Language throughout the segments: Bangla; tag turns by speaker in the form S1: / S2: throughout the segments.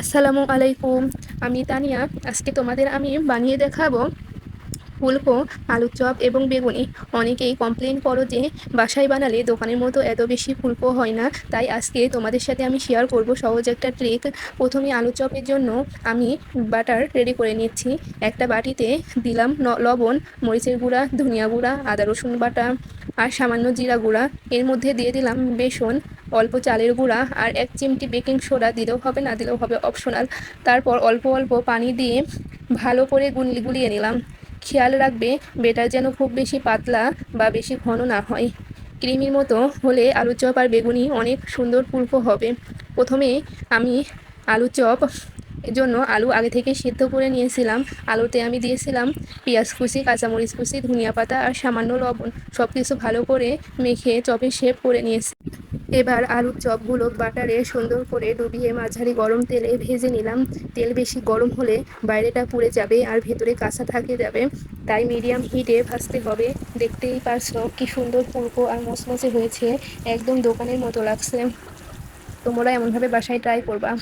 S1: আসসালামু আলাইকুম। আমি তানিয়া। আজকে তোমাদের আমি বানিয়ে দেখাবো ফুলকো আলুর চপ এবং বেগুনি। অনেকেই কমপ্লেন করো যে বাসায় বানালে দোকানের মতো এত বেশি ফুলকো হয় না, তাই আজকে তোমাদের সাথে আমি শেয়ার করব সহজ একটা ট্রিক। প্রথমে আলু চপের জন্য আমি বাটার রেডি করে নিচ্ছি। একটা বাটিতে দিলাম লবণ, মরিচের গুঁড়া, ধনিয়া গুঁড়া, আদা রসুন বাটা আর সামান্য জিরা গুঁড়া। এর মধ্যে দিয়ে দিলাম বেসন, অল্প চালের গুঁড়া আর 1 চিমটি বেকিং সোডা। দিলেও হবে, না দিলেও হবে, অপশনাল। তারপর অল্প অল্প পানি দিয়ে ভালো করে গুলিয়ে নিলাম। খেয়াল রাখবে বেটার যেন খুব বেশি পাতলা বা বেশি ঘন না হয়। ক্রিমির মতো হলে আলু চপ আর বেগুনি অনেক সুন্দর ফুলকো হবে। প্রথমে আমি আলু চপ এর জন্য আলু আগে থেকে সিদ্ধ করে নিয়েছিলাম। আলুতে আমি দিয়েছিলাম পেঁয়াজ কুচি, কাঁচামরিচ কুচি, ধনিয়া পাতা আর সামান্য লবণ। সব কিছু ভালো করে মেখে চপে শেপ করে নিয়েছি। এবার আলুর চপগুলো বাটারে সুন্দর করে ডুবিয়ে মাঝারি গরম তেলে ভেজে নিলাম। তেল বেশি গরম হলে বাইরেটা পুড়ে যাবে আর ভেতরে কাঁচা থেকে যাবে, তাই মিডিয়াম হিটে ভাজতে হবে। দেখতেই পারছো কি সুন্দর ফুলকো আর মচমচে হয়েছে, একদম দোকানের মতো লাগছে। তোমরা এমনভাবে বাসায় ট্রাই করবা।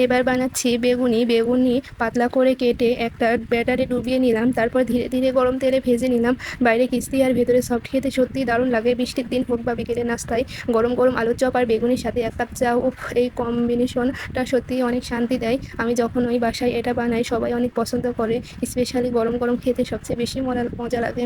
S1: এবার বানাচ্ছি বেগুনি। বেগুনি পাতলা করে কেটে একটা ব্যাটারে ডুবিয়ে নিলাম, তারপর ধীরে ধীরে গরম তেলে ভেজে নিলাম। বাইরে ক্রিস্পি আর ভেতরে সফট, খেতে সত্যিই দারুণ লাগে। বৃষ্টির দিন হোক বা বিকেলের নাস্তায় গরম গরম আলুর চপ আর বেগুনির সাথে 1 কাপ চা, উফ, এই কম্বিনেশনটা সত্যিই অনেক শান্তি দেয়। আমি যখন ওই বাসায় এটা বানাই সবাই অনেক পছন্দ করে। স্পেশালি গরম গরম খেতে সবচেয়ে বেশি মজা লাগে।